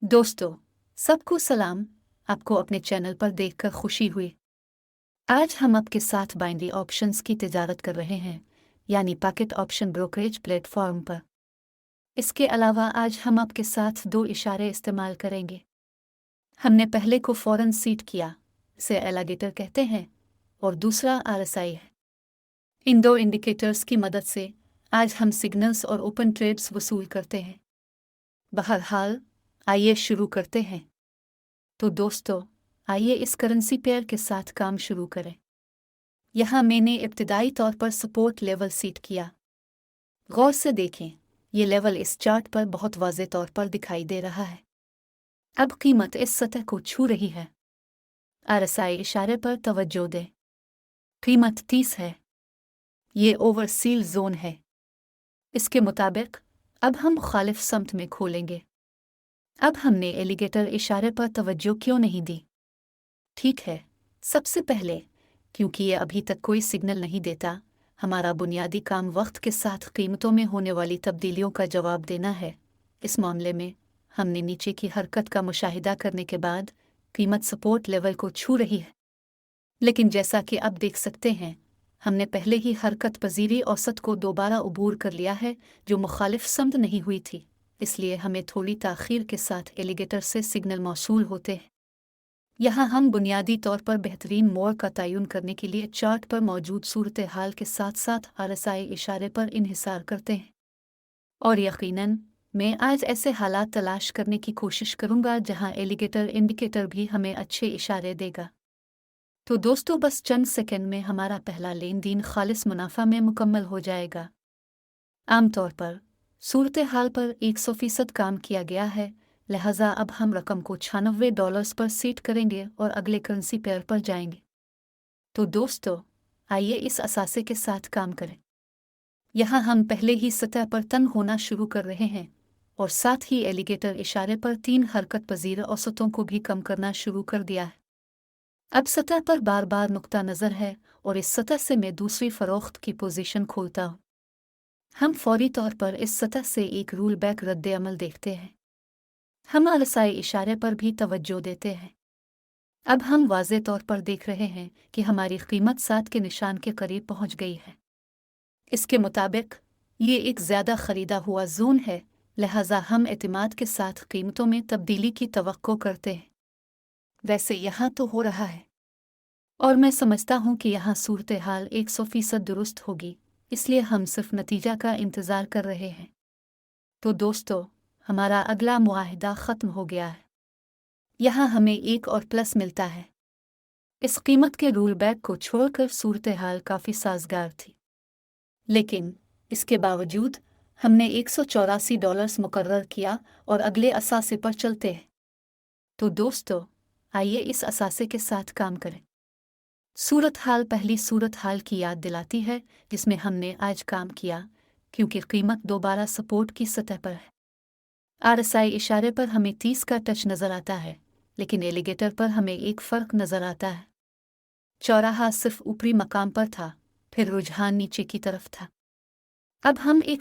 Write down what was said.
दोस्तों, सबको सलाम। आपको अपने चैनल पर देखकर खुशी हुई। आज हम आपके साथ बाइनरी ऑप्शंस की तिजारत कर रहे हैं, यानी पैकेट ऑप्शन ब्रोकरेज प्लेटफॉर्म पर। इसके अलावा आज हम आपके साथ दो इशारे इस्तेमाल करेंगे। हमने पहले को फौरन सीड किया, इसे एलिगेटर कहते हैं, और दूसरा आरएसआई है। इन दो इंडिकेटर्स की मदद से आज हम सिग्नल्स और ओपन ट्रेड्स वसूल करते हैं। बहरहाल, आइए शुरू करते हैं। तो दोस्तों, आइए इस करेंसी पेयर के साथ काम शुरू करें। यहाँ मैंने इब्तिदाई तौर पर सपोर्ट लेवल सेट किया। गौर से देखें, ये लेवल इस चार्ट पर बहुत वाज़े तौर पर दिखाई दे रहा है। अब कीमत इस सतह को छू रही है। आरएसआई इशारे पर तवज्जो दें। कीमत 30 है। ये ओवरसील जोन है। इसके मुताबिक अब हम मुखालिफ समत में खोलेंगे। अब हमने एलिगेटर इशारे पर तवज्जो क्यों नहीं दी? ठीक है, सबसे पहले क्योंकि ये अभी तक कोई सिग्नल नहीं देता। हमारा बुनियादी काम वक्त के साथ कीमतों में होने वाली तब्दीलियों का जवाब देना है। इस मामले में हमने नीचे की हरकत का मुशाहिदा करने के बाद कीमत सपोर्ट लेवल को छू रही है। लेकिन जैसा कि अब देख सकते हैं, हमने पहले ही हरकत पजीरी औसत को दोबारा अबूर कर लिया है, जो मुखालिफ समत नहीं हुई थी। इसलिए हमें थोड़ी ताख़ीर के साथ एलिगेटर से सिग्नल मौसूल होते हैं। यहाँ हम बुनियादी तौर पर बेहतरीन मोड़ का तयन करने के लिए चार्ट पर मौजूद सूरत हाल के साथ साथ आरएसआई इशारे पर इन्हिसार करते हैं। और यकीनन मैं आज ऐसे हालात तलाश करने की कोशिश करूँगा जहाँ एलिगेटर इंडिकेटर भी हमें अच्छे इशारे देगा। तो दोस्तों, बस चंद सेकंड में हमारा पहला लेन देन खालिस मुनाफा में मुकम्मल हो जाएगा। आमतौर पर सूरत हाल पर 100% काम किया गया है, लिहाजा अब हम रकम को $96 पर सेट करेंगे और अगले करेंसी पेयर पर जाएंगे। तो दोस्तों, आइए इस असासे के साथ काम करें। यहाँ हम पहले ही सतह पर तंग होना शुरू कर रहे हैं और साथ ही एलिगेटर इशारे पर 3 हरकत पजीर औसतों को भी कम करना शुरू कर दिया है। अब सतह पर बार बार नुक्ता नज़र है और इस सतह से मैं दूसरी फ़रोख्त की पोजीशन खोलता हूँ। हम फौरी तौर पर इस सतह से एक रूल बैक रद्द अमल देखते हैं। हम आरएसआई इशारे पर भी तवज्जो देते हैं। अब हम वाज़े तौर पर देख रहे हैं कि हमारी कीमत 7 के निशान के करीब पहुंच गई है। इसके मुताबिक ये एक ज़्यादा ख़रीदा हुआ जोन है, लिहाजा हम एतमाद के साथ कीमतों में तब्दीली की तवक्को करते हैं। वैसे यहाँ तो हो रहा है, और मैं समझता हूँ कि यहाँ सूरत हाल 100% दुरुस्त होगी, इसलिए हम सिर्फ नतीजा का इंतज़ार कर रहे हैं। तो दोस्तों, हमारा अगला मुआहिदा ख़त्म हो गया है। यहाँ हमें एक और प्लस मिलता है। इस कीमत के रूल बैक को छोड़कर सूरत हाल काफ़ी साजगार थी, लेकिन इसके बावजूद हमने $184 मुकर्रर किया और अगले असासे पर चलते हैं। तो दोस्तों, आइए इस असासे के साथ काम करें। सूरत हाल पहली सूरत हाल की याद दिलाती है जिसमें हमने आज काम किया, क्योंकि कीमत दोबारा सपोर्ट की सतह पर है। आरएसआई इशारे पर हमें 30 का टच नज़र आता है, लेकिन एलिगेटर पर हमें एक फ़र्क नज़र आता है। चौराहा सिर्फ ऊपरी मकाम पर था, फिर रुझान नीचे की तरफ था। अब हम एक